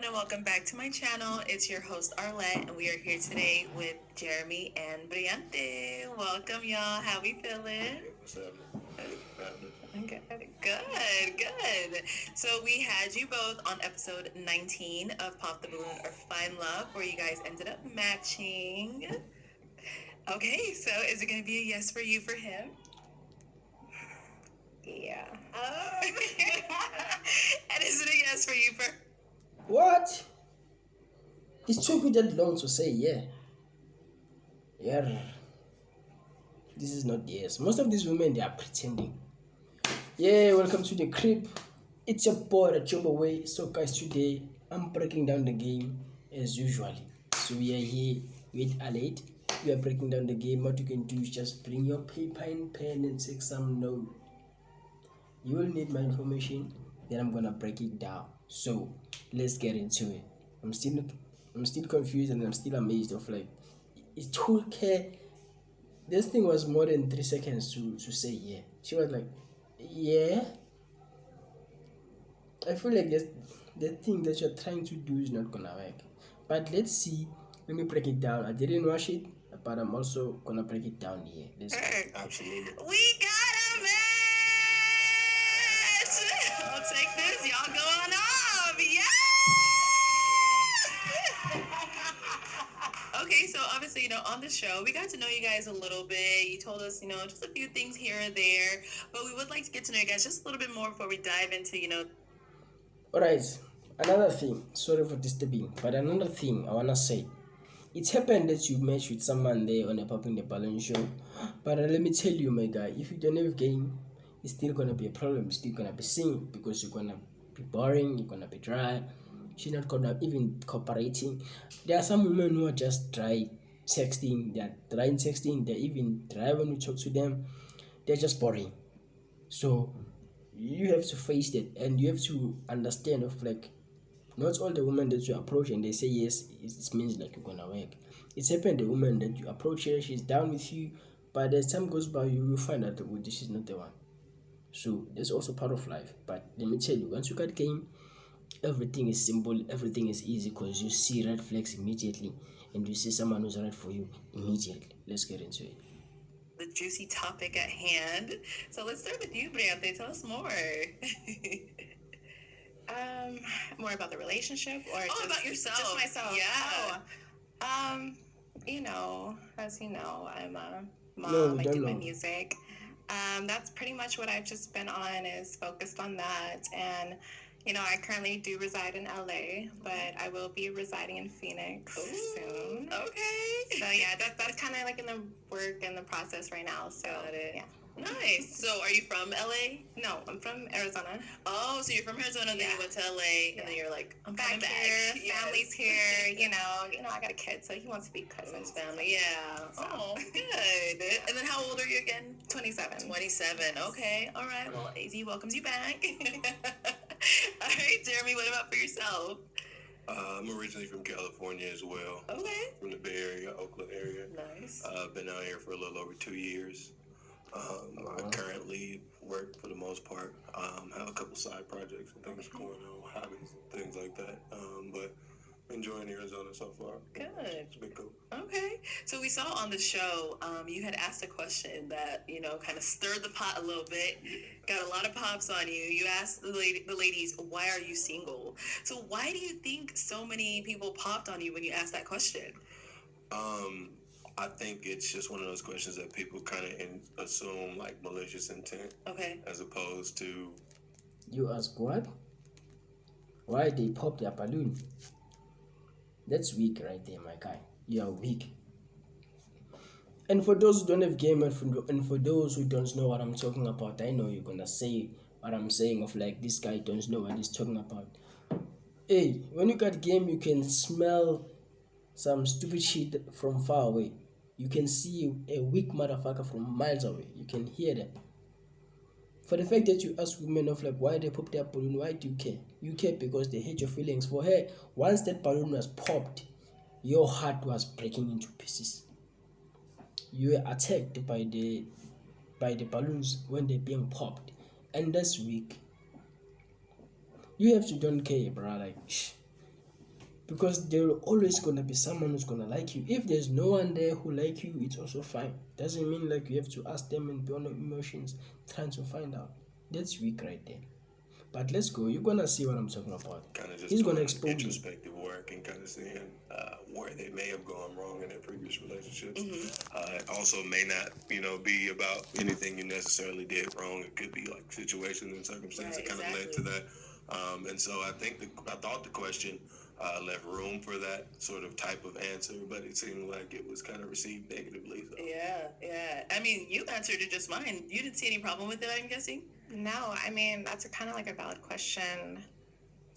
And welcome back to my channel. It's your host Arlette, and we are here today with Jeremy and Brellaunte. Welcome, y'all. How we feeling? What's happening? Good. So we had you both on episode 19 of Pop the Balloon or Find Love, where you guys ended up matching. Okay, so is it going to be a yes for you for him? Yeah. And is it a yes for you for? What? It took you that long to say yeah. Yeah. This is not yes. Most of these women, they are pretending. Yeah, welcome to the crib. It's your boy Darjobeway. So guys, today I'm breaking down the game as usually. So we are here with Arlette. We are breaking down the game. What you can do is just bring your paper and pen and take some note. You will need my information. Then I'm gonna break it down. So let's get into it. I'm still confused and I'm still amazed of like it took her. This thing was more than 3 seconds to say yeah. She was like, yeah. I feel like the thing that you're trying to do is not gonna work. But let's see. Let me break it down. I didn't rush it, but I'm also gonna break it down here. Let's go. Absolutely. We got a match! I'll take this. Y'all go on off. Yes! Okay, so obviously, on the show, we got to know you guys a little bit. You told us, just a few things here or there, but we would like to get to know you guys just a little bit more before we dive into. Alright, another thing. Sorry for disturbing, but another thing I wanna say. It happened that you match with someone there on a Popping the Balloon show. But let me tell you, my guy, if you don't have game, it's still gonna be a problem. It's still gonna be seen because you're gonna be boring, you're gonna be dry. She's not gonna even cooperating. There are some women who are just dry texting, they're dry in texting, they're even dry when you talk to them, they're just boring. So you have to face that and you have to understand of like not all the women that you approach and they say yes, it means like you're gonna work. It's happened the woman that you approach her, she's down with you, but as time goes by, you will find out that well, this is not the one. So that's also part of life. But let me tell you, once you got game, everything is simple, everything is easy because you see red flags immediately and you see someone who's right for you immediately. Let's get into it. The juicy topic at hand. So let's start with you, Briante. Tell us more. More about the relationship or about yourself. Just myself. Yeah. As you know, I'm a No, mom. we I don't do my know. music. That's pretty much what I've just been on is focused on that. And, I currently do reside in LA, but I will be residing in Phoenix soon. Okay. So yeah, that's kind of like in the work and the process right now. So Got it. yeah. Nice. So are you from LA? No, I'm from Arizona. Oh, so you're from Arizona, and then you Yeah. went to LA, Yeah. and then you're like, I'm Back coming back. here, Yes. family's here. I got a kid, so he wants to be cousins. Family, yeah. So. Oh, good. And then how old are you again? 27. 27. Okay. All right. Well, AZ welcomes you back. All right, Jeremy, what about for yourself? I'm originally from California as well. Okay. From the Bay Area, Oakland area. Nice. I've been out here for a little over 2 years. I currently work for the most part. Have a couple side projects and things going on, hobbies, things like that. But enjoying Arizona so far. Good. It's been cool. Okay. So we saw on the show, you had asked a question that, kind of stirred the pot a little bit, got a lot of pops on you. You asked the ladies, why are you single? So why do you think so many people popped on you when you asked that question? I think it's just one of those questions that people kind of assume like malicious intent. Okay. As opposed to. You ask what? Why they pop their balloon? That's weak right there, my guy. You are weak. And for those who don't have game and for those who don't know what I'm talking about, I know you're gonna say what I'm saying of like this guy don't know what he's talking about. Hey, when you got game, you can smell some stupid shit from far away. You can see a weak motherfucker from miles away. You can hear them. For the fact that you ask women of like why they pop their balloon, why do you care? You care because they hate your feelings. For her, once that balloon was popped, your heart was breaking into pieces. You were attacked by the balloons when they're being popped, and that's weak. You have to don't care, bro. Like, because there will always gonna be someone who's gonna like you. If there's no one there who like you, it's also fine. Doesn't mean like you have to ask them and be on emotions trying to find out. That's weak right there. But let's go. You're gonna see what I'm talking about. Kind of just He's gonna doing expose you. introspective work and kind of seeing where they may have gone wrong in their previous relationships. It also may not, be about anything you necessarily did wrong. It could be like situations and circumstances that kind of led to that. And so I thought the question left room for that sort of type of answer, but it seemed like it was kind of received negatively. So. Yeah. I mean, you answered it just fine. You didn't see any problem with it, I'm guessing? No, I mean, that's kind of like a valid question,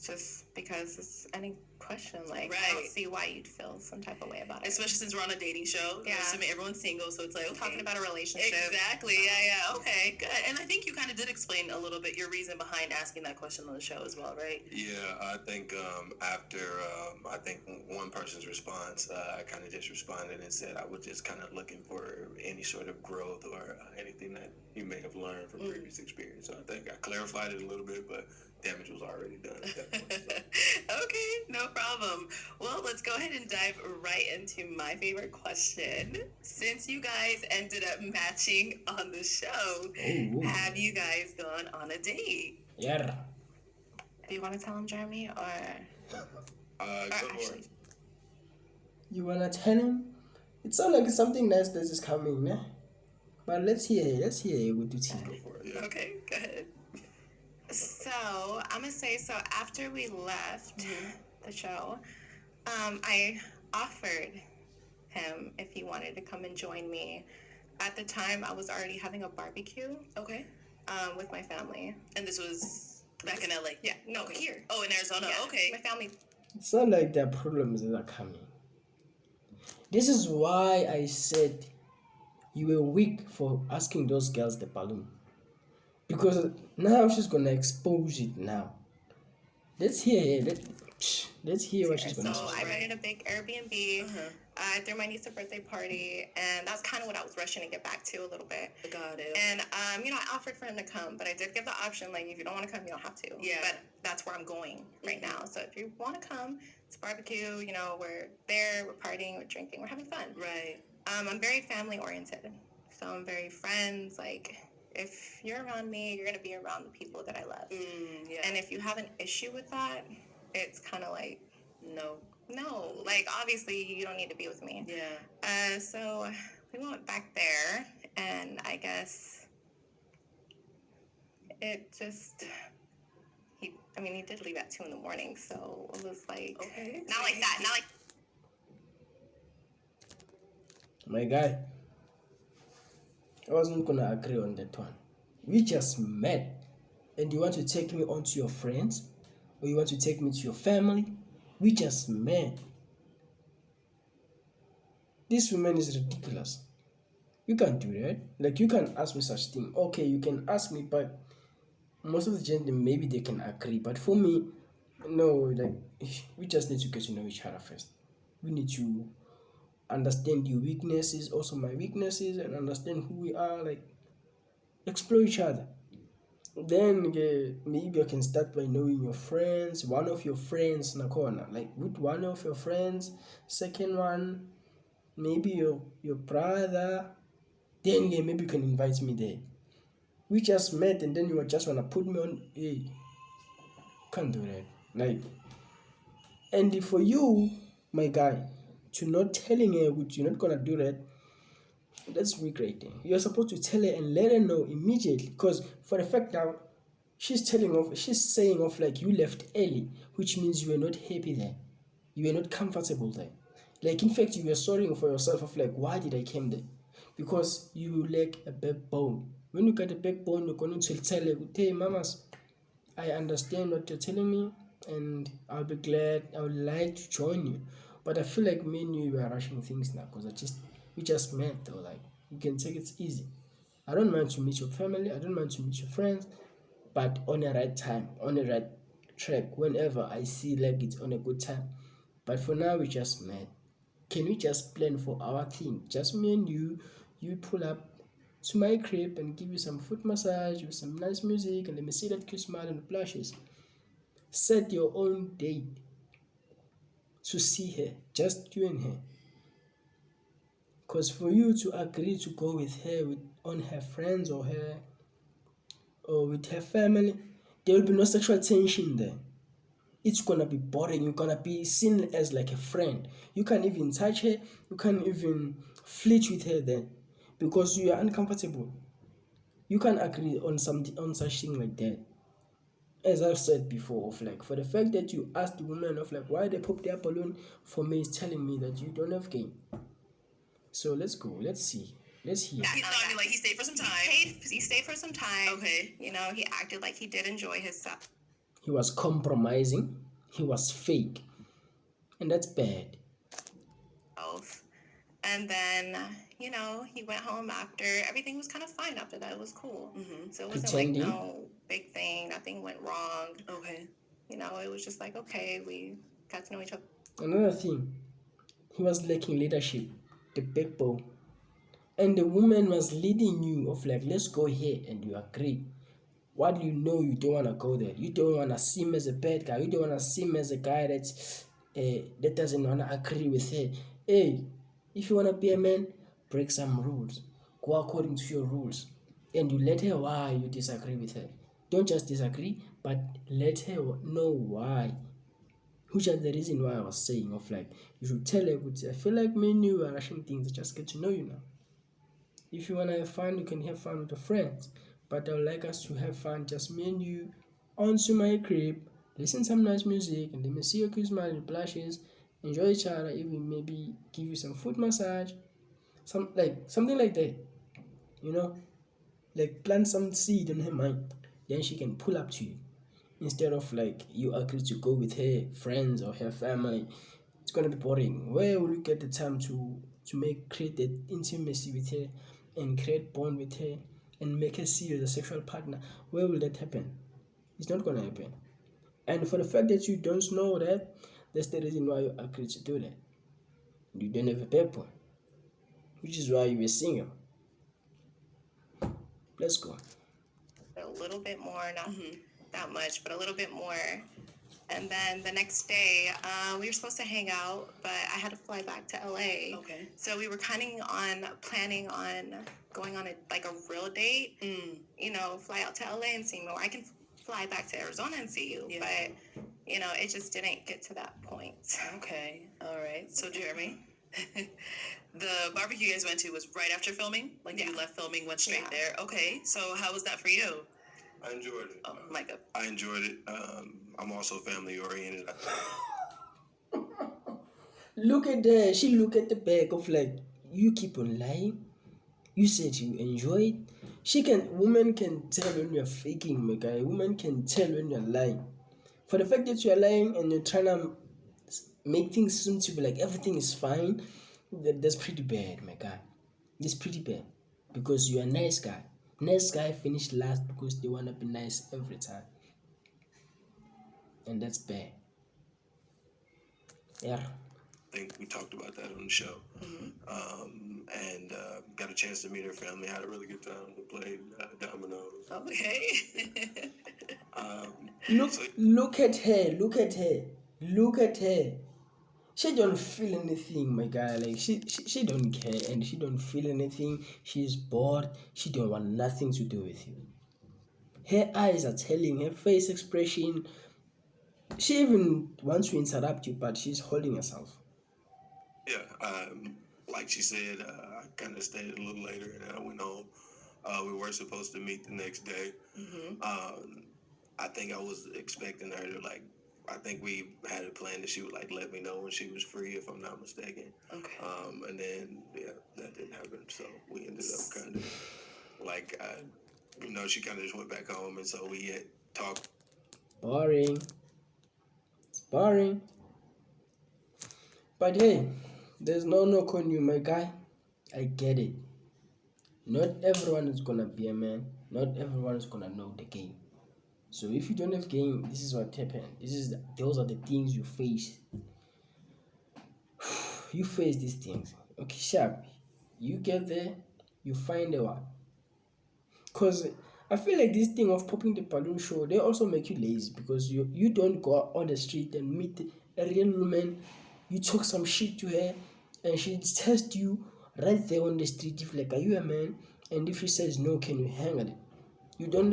just because it's any question. Like, I don't Right. see why you'd feel some type of way about it. Especially since we're on a dating show. Yeah. Assuming everyone's single, so it's like, okay. Talking about a relationship. Exactly. Yeah. Okay, good. And I think you kind of did explain a little bit your reason behind asking that question on the show as well, right? Yeah, I think after I think one person's response, I kind of just responded and said I was just kind of looking for any sort of growth or anything that you may have learned from previous experience. So I think I clarified it a little bit, but damage was already done at that point. So. Okay, no problem. Well, let's go ahead and dive right into my favorite question. Since you guys ended up matching on the show, have you guys gone on a date? Yeah. Do you want to tell him, Jeremy, or Go for it. You wanna tell him? It sounds like something nice that is coming, eh? But let's hear what you Go think. for it. Yeah. Okay, go ahead. So I'm gonna say, so after we left the show, I offered him if he wanted to come and join me. At the time, I was already having a barbecue Okay. with my family. And this was back in LA? Yeah, no, here. Oh, in Arizona? Yeah, Okay. my family. It's not like there are problems that are coming. This is why I said you were weak for asking those girls the balloon. Because now she's gonna expose it now. Let's hear let's hear what she's gonna So say. I rented a big Airbnb. I threw my niece a birthday party, and that's kind of what I was rushing to get back to a little bit. Got it. And I offered for him to come, but I did give the option, like, if you don't want to come, you don't have to. Yeah. But that's where I'm going right now. So if you want to come, it's barbecue. We're there, we're partying, we're drinking, we're having fun. Right. I'm very family oriented, so I'm very friends. Like, if you're around me, you're gonna be around the people that I love. Yeah. And if you have an issue with that, it's kind of like, No. like, obviously you don't need to be with me. Yeah. So we went back there, and I guess it just, he did leave at 2 a.m, so it was like, Okay. not like that, not like. My guy, I wasn't gonna agree on that one. We just met, and you want to take me on to your friends, or you want to take me to your family? We just met. This woman is ridiculous. You can't do that. Like, you can't ask me such thing. Okay, you can ask me, but most of the gentlemen, maybe they can agree. But for me, no, like, we just need to get to know each other first. We need to understand your weaknesses, also my weaknesses, and understand who we are, like, explore each other. Then maybe I can start by knowing your friends, one of your friends Nakona, like with one of your friends, second one, maybe your brother, then maybe you can invite me there. We just met and then you just wanna put me on. Hey, can't do that. Like, and for you, my guy, to not telling her you're not gonna do that, that's regretting. You're supposed to tell her and let her know immediately, because for the fact that she's saying off like you left early, which means you were not happy there, you were not comfortable there. Like, in fact, you were sorry for yourself of like, why did I came there? Because you lack a backbone. When you get a backbone, you're going to tell her, hey mamas, I understand what you're telling me, and I'll be glad, I would like to join you. But I feel like me and you are rushing things now, because we just met though. Like, you can take it easy. I don't mind to meet your family, I don't mind to meet your friends, but on the right time, on the right track, whenever I see like it's on a good time. But for now, we just met. Can we just plan for our thing? Just me and you pull up to my crib and give you some foot massage with some nice music, and let me see that cute smile and blushes. Set your own date. to see her, just you and her. Because for you to agree to go with her on her friends or with her family, there will be no sexual tension there. It's gonna be boring. You're gonna be seen as like a friend. You can't even touch her. You can't even flirt with her then, because you are uncomfortable. You can't agree on such thing like that. As I've said before, of like, for the fact that you asked the woman of like why they pop their balloon, for me is telling me that you don't have game. So let's go. Let's see. Let's hear. He thought like he stayed for some time. He stayed for some time. Okay. You know, he acted like he did enjoy himself. He was compromising. He was fake, and that's bad. And then, you know, he went home after. Everything was kind of fine after that. It was cool. So it wasn't Pretending. like no big thing. Nothing went wrong. Okay. You know, it was just like, okay, we got to know each other. Another thing, he was lacking leadership, the backbone. And the woman was leading you of like, let's go here, and you agree. What do you know? You don't want to go there. You don't want to seem as a bad guy. You don't want to seem as a guy that doesn't want to agree with her. Hey, if you want to be a man, break some rules. Go according to your rules. And you let her why you disagree with her. Don't just disagree, but let her know why. Which is the reason why I was saying of like, you should tell her, I feel like me and you are rushing things. Just get to know you now. If you want to have fun, you can have fun with your friends. But I would like us to have fun, just me and you, onto my crib, listen to some nice music, and then see your cute smile and blushes, enjoy each other, even maybe give you some foot massage, something like that. You know, like plant some seed in her mind, then she can pull up to you. Instead of like you agree to go with her friends or her family, it's gonna be boring. Where will you get the time to create that intimacy with her and create bond with her and make her see you as a sexual partner? Where will that happen? It's not gonna happen. And for the fact that you don't know that, that's the reason why you agreed to do that. You don't have a backbone, which is why you were single. Let's go. A little bit more, not that much, but a little bit more. And then the next day, we were supposed to hang out, but I had to fly back to LA. Okay. So we were planning on going on a real date. You know, fly out to LA and see me. Or I can fly back to Arizona and see you. Yeah. But, you know, it just didn't get to that point. Okay. All right. So Jeremy, the barbecue you guys went to was right after filming? Like you left filming, went straight there? Okay. So how was that for you? I enjoyed it. Oh, Micah. I enjoyed it. I'm also family oriented. Look at that. She look at the back of like, you keep on lying. You said you enjoy it. Woman can tell when you're faking, my guy. Woman can tell when you're lying. For the fact that you're lying and you're trying to make things seem to be like everything is fine, that's pretty bad, my guy. It's pretty bad. Because you're a nice guy. Nice guy finish last because they want to be nice every time. And that's bad. Yeah. I think we talked about that on the show. And got a chance to meet her family. Had a really good time. We played dominoes. Okay. Look at her. Look at her. Look at her. She don't feel anything, my guy. Like she don't care and she don't feel anything. She's bored. She don't want nothing to do with you. Her eyes are telling, her face expression. She even wants to interrupt you, but she's holding herself. Yeah, like she said, I kind of stayed a little later and I went home. We were supposed to meet the next day. I think I was expecting her to I think we had a plan that she would let me know when she was free, if I'm not mistaken. Okay. And then that didn't happen. So we ended up kind of she kind of just went back home, and so we had talked. Boring. It's boring. But hey, there's no knock on you, my guy. I get it. Not everyone is gonna be a man. Not everyone is gonna know the game. So if you don't have game, this is what happened. Those are the things you face. You face these things. Okay, sharp. You get there, you find a one. Cause I feel like this thing of popping the balloon show, they also make you lazy because you don't go on the street and meet a real woman You talk some shit to her, and she tests you right there on the street. If like, are you a man? And if she says no, can you hang it? You don't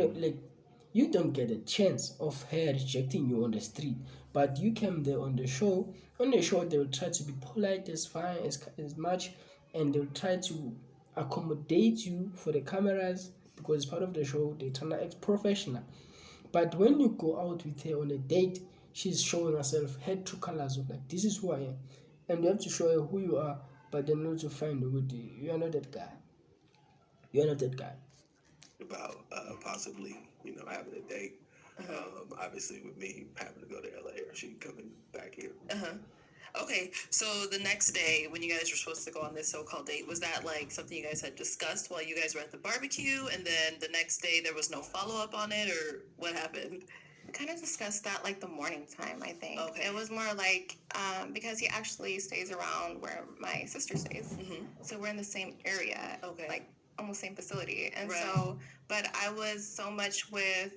you don't get a chance of her rejecting you on the street, but you came there on the show. On the show, they will try to be polite as fine as much, and they'll try to accommodate you for the cameras because it's part of the show. They trying to act professional. But when you go out with her on a date, she's showing herself her true colors of like, this is who I am, and you have to show her who you are, but then also find a good. You are not that guy. You are not that guy. About possibly, having a date. Obviously, with me having to go to LA or she coming back here. Okay, so the next day when you guys were supposed to go on this so-called date, was that like something you guys had discussed while you guys were at the barbecue, and then the next day there was no follow-up on it, or what happened? We kind of discussed that like the morning time, I think. Okay. It was more like, because he actually stays around where my sister stays. So we're in the same area. Okay. Like almost same facility. And Right. so, but I was so much with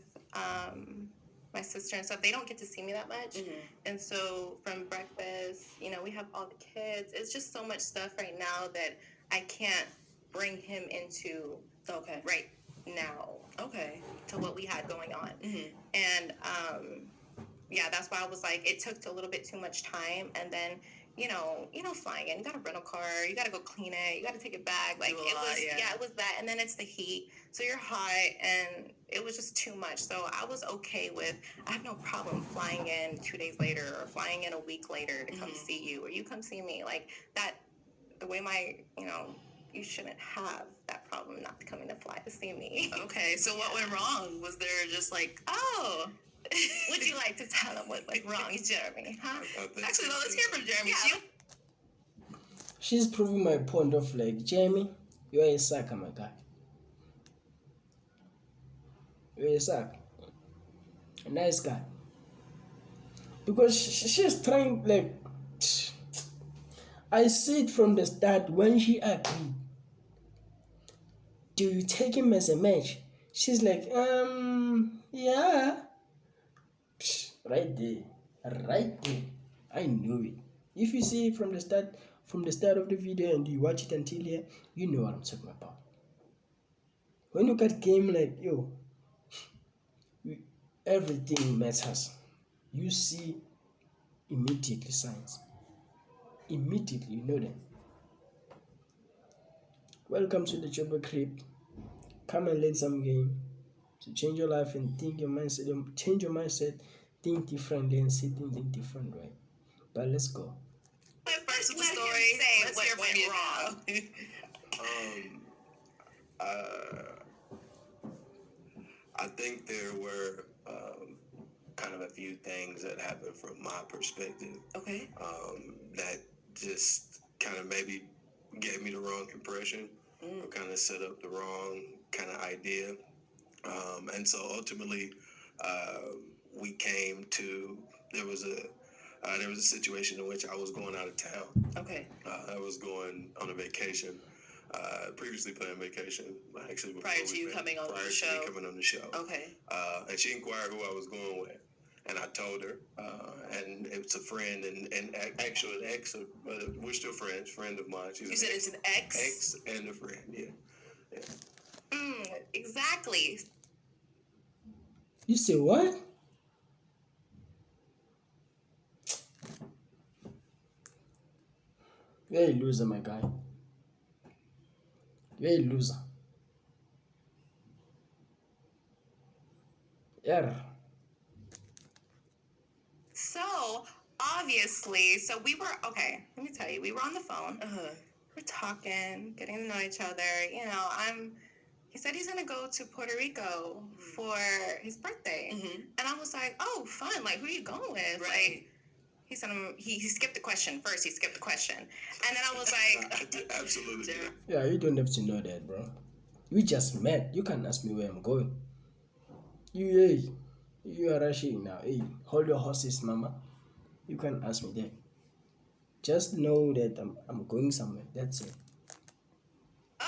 my sister and stuff. They don't get to see me that much. And so from breakfast, we have all the kids. It's just so much stuff right now that I can't bring him into Okay. right now Okay. to what we had going on. And yeah, that's why I was like, it took a little bit too much time. And then, flying in, you got a rental car, you got to go clean it, you got to take it back. Like, it was that. And then it's the heat. So you're hot, and it was just too much. So I was okay with, I have no problem flying in 2 days later or flying in a week later to come see you, or you come see me. Like, that, the way you shouldn't have that problem not coming to fly to see me. Okay, so what went wrong? Was there just like, Oh, would you like to tell them what went wrong, Jeremy? Huh? actually, no, let's hear from Jeremy. Yeah. She's proving my point of like, Jamie, you're a sucker, my guy. You're a sucker. A nice guy. Because she's trying, like, I see it from the start when she agreed. Do you take him as a match? She's like, yeah. Right there. I knew it. If you see it from the start of the video and you watch it until here, you know what I'm talking about. When you got game like, yo, everything matters. You see immediately signs. Immediately, you know them. Welcome to the Chopper Crib. Come and learn some game to change your life and think your mindset. Change your mindset, think differently, and see things in different way. But let's go. First with the Let him story. say Let's what hear from went you wrong. I think there were kind of a few things that happened from my perspective. Okay. That just kind of maybe gave me the wrong impression, or kind of set up the wrong kind of idea. And so ultimately, we came to, there was a situation in which I was going out of town. Okay. I was going on a vacation. Previously planned vacation, actually Prior to you coming on the show. Prior to me coming on the show. Okay. And she inquired who I was going with, and I told her, and it's a friend and actually an ex. We're still friends. Friend of mine. You said it's an ex. Ex and a friend. Yeah. Exactly. You say what? You're a loser, my guy. You're a loser. Yeah. So obviously, we were okay. Let me tell you, we were on the phone. We're talking, getting to know each other. He said he's gonna go to Puerto Rico for his birthday, and I was like, oh, fun. Like, who are you going with? Right. Like, he said he skipped the question first. He skipped the question, and then I was like, Absolutely. Yeah, you don't have to know that, bro. We just met. You can ask me where I'm going. You are rushing now. Hey, hold your horses, mama. You can ask me that. Just know that I'm going somewhere. That's it.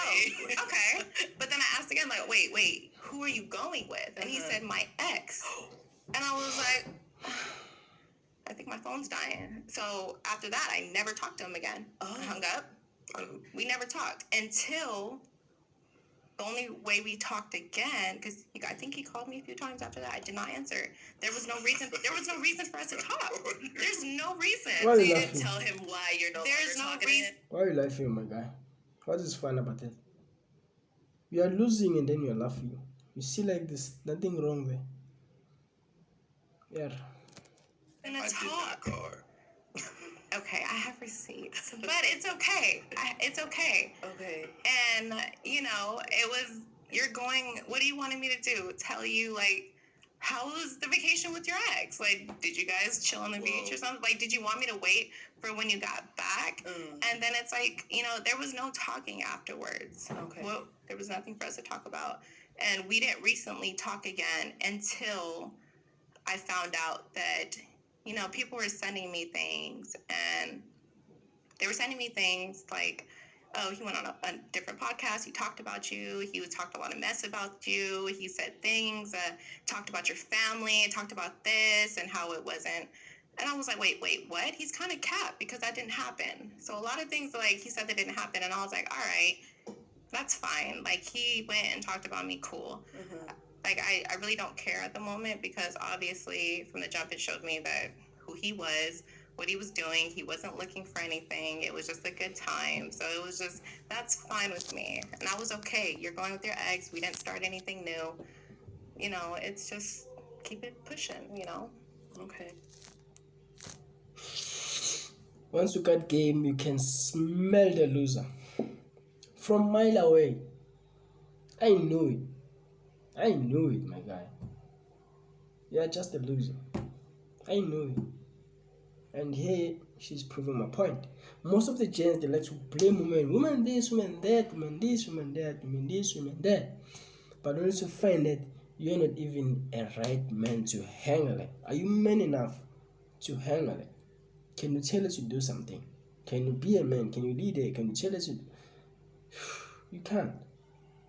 oh, okay. But then I asked again, like, wait, who are you going with? And he said, my ex. And I was like, think my phone's dying. So after that, I never talked to him again. I hung up. We never talked until the only way we talked again, because I think he called me a few times after that. I did not answer. There was no reason. There was no reason for us to talk. There's no reason. Why So are you you didn't laughing? tell him why you're no There's longer no talking reason. Why are you laughing, my guy? What is fun about it? You are losing and then you're laughing. You see, like this, nothing wrong there. Yeah. Gonna I did not talk. call her. Okay, I have receipts, but it's okay. It's okay. Okay. And it was. You're going. What do you wanted me to do? Tell you like. How was the vacation with your ex? Like, did you guys chill on the beach or something? Like, did you want me to wait for when you got back? And then it's like, there was no talking afterwards. Okay. Well, there was nothing for us to talk about. And we didn't recently talk again until I found out that, people were sending me things. And they were sending me things like, oh, he went on a different podcast. He talked about you. He talked a lot of mess about you. He said things, talked about your family, talked about this and how it wasn't. And I was like, wait, what? He's kind of capped because that didn't happen. So a lot of things like he said that didn't happen. And I was like, all right, that's fine. Like he went and talked about me. Cool. Like I really don't care at the moment because obviously from the jump it showed me that who he was, what he was doing. He wasn't looking for anything. It was just a good time. So it was just, that's fine with me. And I was okay. You're going with your ex. We didn't start anything new. It's just keep it pushing, Okay. Once you got game, you can smell the loser. From mile away. I knew it. I knew it, my guy. You are just a loser. I knew it. And here, she's proving my point. Most of the gents, they like to blame women. Women this, women that, women this, women that, women this, women that. But only to find that you're not even a right man to handle it. Are you man enough to handle it? Can you tell her to do something? Can you be a man? Can you lead her? Can you tell her to... You can't.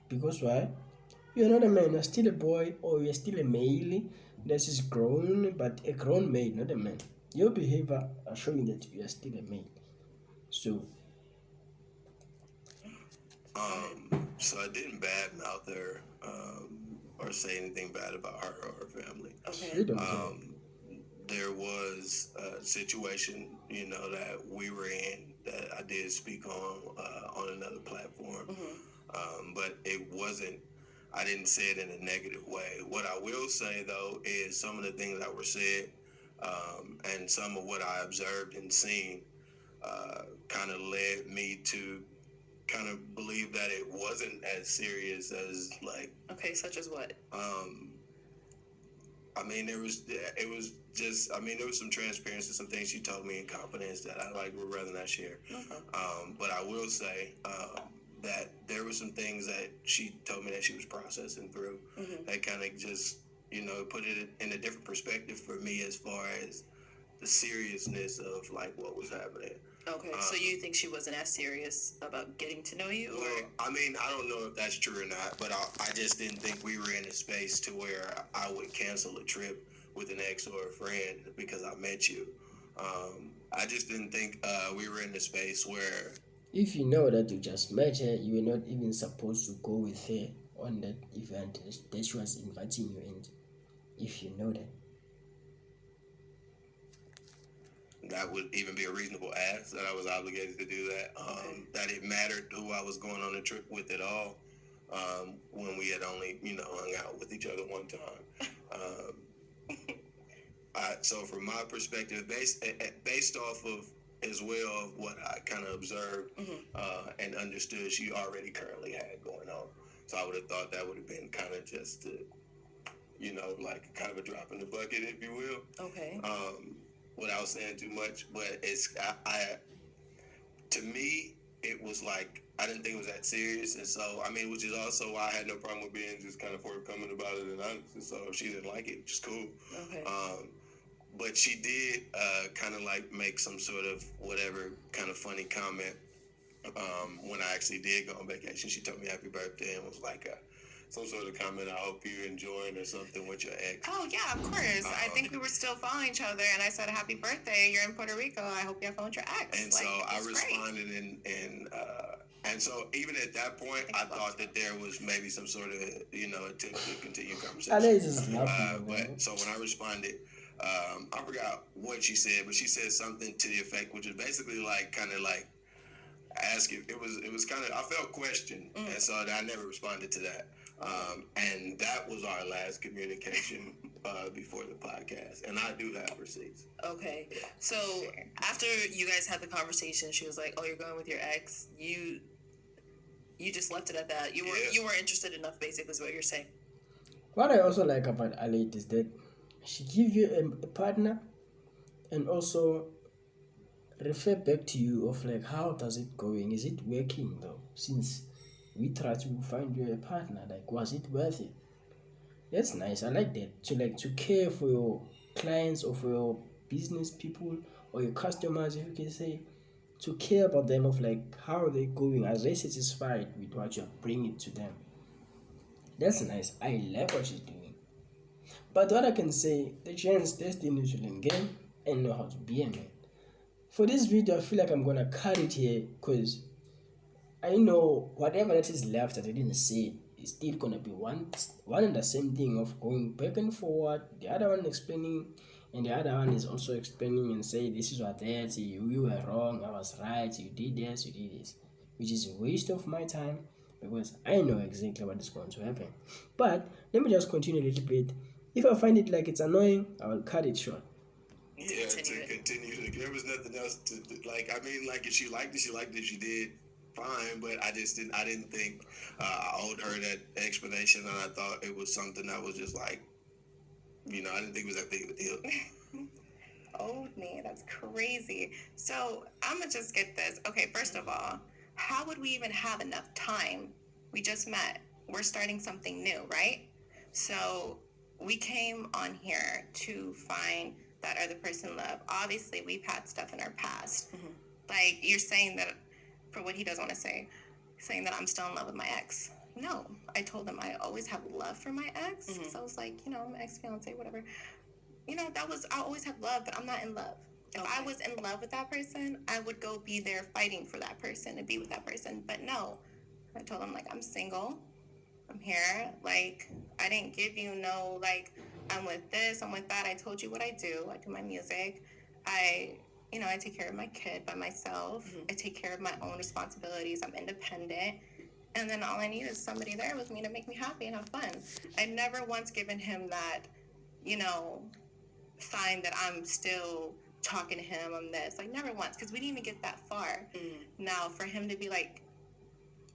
Because why? You're not a man. You're still a boy or you're still a male that is grown, but a grown male, not a man. Your behavior are showing that you are still a male. So So I didn't badmouth her or say anything bad about her or her family. Okay. you don't care. There was a situation, that we were in that I did speak on another platform, but it wasn't. I didn't say it in a negative way. What I will say though is some of the things that were said, and some of what I observed and seen, kind of led me to kind of believe that it wasn't as serious as like. Okay, such as what? I mean, there was some transparency, some things she told me in confidence that I would rather not share. Okay. But I will say that there were some things that she told me that she was processing through that kind of just, put it in a different perspective for me as far as the seriousness of like what was happening. Okay, so you think she wasn't as serious about getting to know you? Well, I mean, I don't know if that's true or not, but I just didn't think we were in a space to where I would cancel a trip with an ex or a friend because I met you. I just didn't think we were in a space where... If you know that you just met her, you were not even supposed to go with her on that event that she was inviting you into. If you know that. That would even be a reasonable ask, that I was obligated to do that. That it mattered who I was going on a trip with at all, when we had only, hung out with each other one time. So from my perspective, based off of as well of what I kind of observed and understood she already currently had going on. So I would have thought that would have been kind of just, like kind of a drop in the bucket, if you will. Okay. Without saying too much, but to me, it was like, I didn't think it was that serious. And so, I mean, which is also why I had no problem with being just kind of forthcoming about it and honest. And so if she didn't like it, which is cool. Okay. But she did kind of like make some sort of whatever kind of funny comment when I actually did go on vacation. She told me happy birthday and was like, some sort of comment. I hope you're enjoying or something with your ex. Oh, yeah, of course. I think we were still following each other, and I said, happy birthday. You're in Puerto Rico. I hope you have fun with your ex. And so I responded, and so even at that point, I thought that there was maybe some sort of, attempt to continue conversation. I know it's just laughing, but so when I responded, I forgot what she said, but she said something to the effect, which is basically like kind of like asking. It was kind of, I felt questioned, and so I never responded to that. And that was our last communication before the podcast, and I do have receipts. Okay, so after you guys had the conversation, she was like, "Oh, you're going with your ex." You just left it at that. You weren't interested enough, basically, is what you're saying. What I also like about Arlette is that she give you a partner, and also refer back to you of like, how does it going? Is it working though? Since we try to find you a partner, like, was it worth it? That's nice. I like that. To care for your clients or for your business people or your customers, if you can say, to care about them of like how are they going. Are they satisfied with what you're bringing to them? That's nice. I like what she's doing. But what I can say, the chance they still need to learn game and know how to be a man. For this video, I feel like I'm gonna cut it here because I know whatever that is left that I didn't say is still gonna be one and the same thing of going back and forward. The other one explaining, and the other one is also explaining and say this is what that you were wrong, I was right, you did this, which is a waste of my time because I know exactly what is going to happen. But let me just continue a little bit. If I find it like it's annoying, I will cut it short. Yeah, to continue. There was nothing else to like. I mean, like if she liked it, she did fine. But I didn't think I owed her that explanation, and I thought it was something that was just like, I didn't think it was that big of a deal. Owed me. That's crazy. So I'm gonna just get this. Okay, first of all, how would we even have enough time? We just met. We're starting something new, right? So we came on here to find that other person love. Obviously, we've had stuff in our past. Mm-hmm. Like you're saying that, for what he doesn't want to say, saying that I'm still in love with my ex. No, I told him I always have love for my ex. Mm-hmm. So I was like, my ex-fiance, whatever. I always have love, but I'm not in love. If I was in love with that person, I would go be there fighting for that person and be with that person. But no, I told him, like, I'm single. I'm here. Like, I didn't give you no, like, I'm with this, I'm with that. I told you what I do. I do my music. I take care of my kid by myself. Mm-hmm. I take care of my own responsibilities. I'm independent. And then all I need is somebody there with me to make me happy and have fun. I've never once given him that, sign that I'm still talking to him on this. Like, never once, because we didn't even get that far. Now, for him to be like,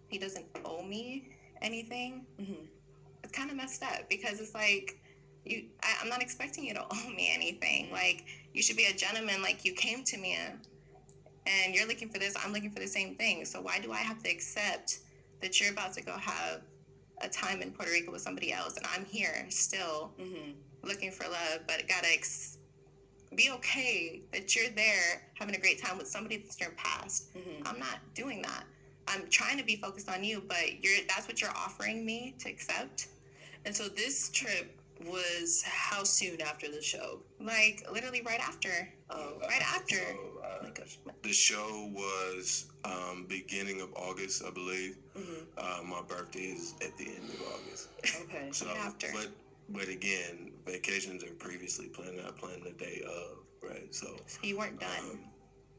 he doesn't owe me anything, it's kind of messed up, because it's like, I'm not expecting you to owe me anything. Like, you should be a gentleman. Like, you came to me and you're looking for this, I'm looking for the same thing. So why do I have to accept that you're about to go have a time in Puerto Rico with somebody else, and I'm here still looking for love, but gotta be okay that you're there having a great time with somebody that's in your past. I'm not doing that. I'm trying to be focused on you, but that's what you're offering me to accept. And so this trip was how soon after the show? Like, literally right after. Right after. So, the show was beginning of August, I believe. My birthday is at the end of August. Okay. So, right after. But again, vacations are previously planned, not planned the day of, right? So you weren't done.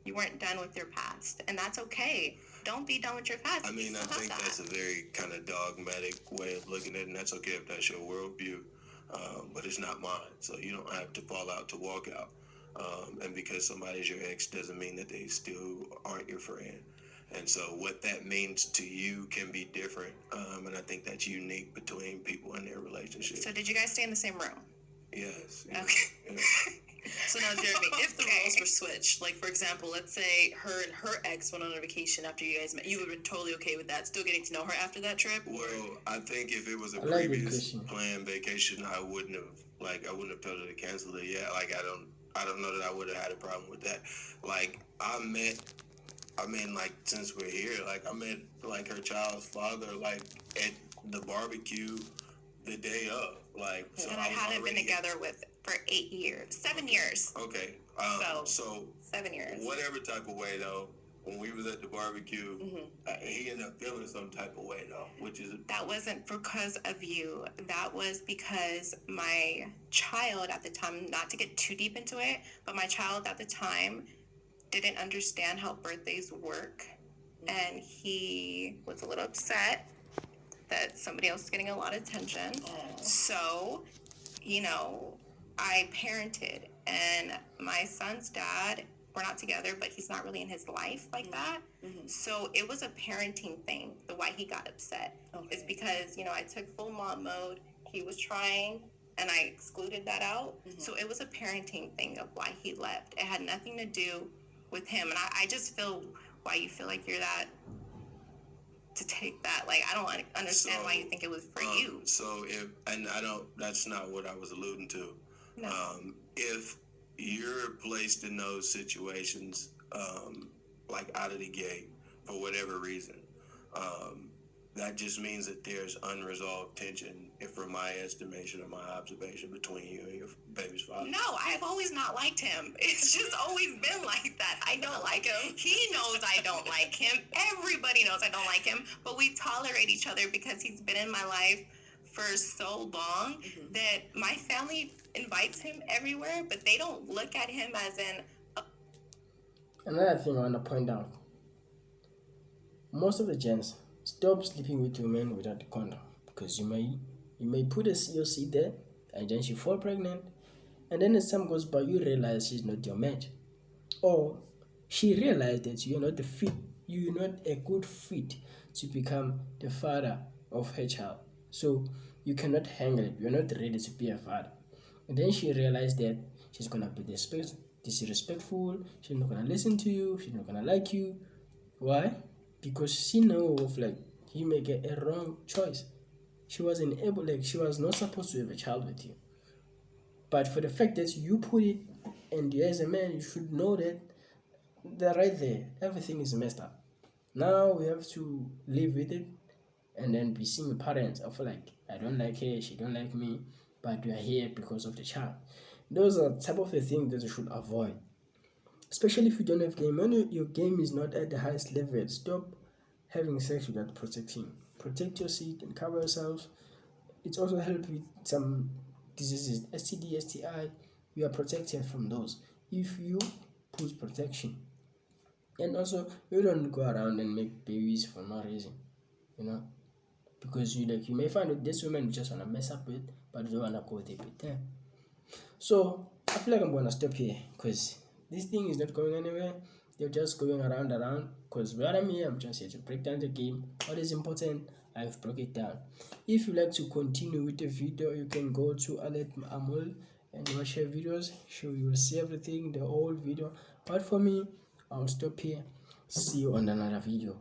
You weren't done with your past, and that's okay. Don't be done with your past. I mean, I think that's a very kind of dogmatic way of looking at it, and that's okay if that's your worldview, but it's not mine. So you don't have to fall out to walk out. And because somebody's your ex doesn't mean that they still aren't your friend. And so what that means to you can be different. And I think that's unique between people and their relationship. So did you guys stay in the same room? Yes. Okay. Yeah. So now, Jeremy, if the roles were switched, like, for example, let's say her and her ex went on a vacation after you guys met, you would have been totally okay with that, still getting to know her after that trip? Well, I think if it was a previous planned vacation, I wouldn't have told her to cancel it yet. Like, I don't know that I would have had a problem with that. Like, since we're here, like, I met, like, her child's father, like, at the barbecue the day of. Like, so And I was hadn't been already- together for 7 years. Okay. So 7 years. whatever type of way though, when we was at the barbecue, Mm-hmm. he ended up feeling some type of way though, which is That wasn't because of you. That was because my child at the time, not to get too deep into it, but my child at the time didn't understand how birthdays work. And he was a little upset that somebody else was getting a lot of attention. So, I parented, and my son's dad, we're not together, but he's not really in his life like that. Mm-hmm. So it was a parenting thing, the why he got upset. Okay. It's because, I took full mom mode. He was trying, and I excluded that out. Mm-hmm. So it was a parenting thing of why he left. It had nothing to do with him. And I just feel why you feel like you're that, to take that. Like, I don't understand why you think it was for you. So that's not what I was alluding to. No. If you're placed in those situations, like out of the gate for whatever reason, that just means that there's unresolved tension, from my estimation or my observation, between you and your baby's father. No, I've always not liked him. It's just always been like that. I don't like him. He knows I don't like him. Everybody knows I don't like him. But we tolerate each other because he's been in my life for so long that my family invites him everywhere, but they don't look at him as in... Another thing I want to point out. Most of the gents stop sleeping with women without the condom, because you may put your seed there and then she fall pregnant, and then as time goes by you realize she's not your match, or she realized that you're not a good fit to become the father of her child, so you cannot handle it, you're not ready to be a father. And then she realized that she's gonna be disrespectful, she's not gonna listen to you, she's not gonna like you. Why? Because she know of he make a wrong choice. She was not supposed to have a child with you. But for the fact that you put it, and you as a man, you should know that right there, everything is messed up. Now we have to live with it, and then be single parents of I don't like her, she don't like me, but we are here because of the child. Those are type of the things that you should avoid. Especially if you don't have game. When your game is not at the highest level, stop having sex without protecting. Protect your seed and cover yourself. It also helps with some diseases, STD, STI. You are protected from those if you put protection. And also, you don't go around and make babies for no reason, because you may find that this woman you just want to mess up with, but you don't want to go there with them. So I feel like I'm gonna stop here, because this thing is not going anywhere. They're just going around, because where I'm here, I'm just here to break down the game. What is important, I've broke it down. If you like to continue with the video, you can go to ArletteAmuli and watch her videos. Sure, you will see everything, the whole video. But for me, I'll stop here. See you on another video.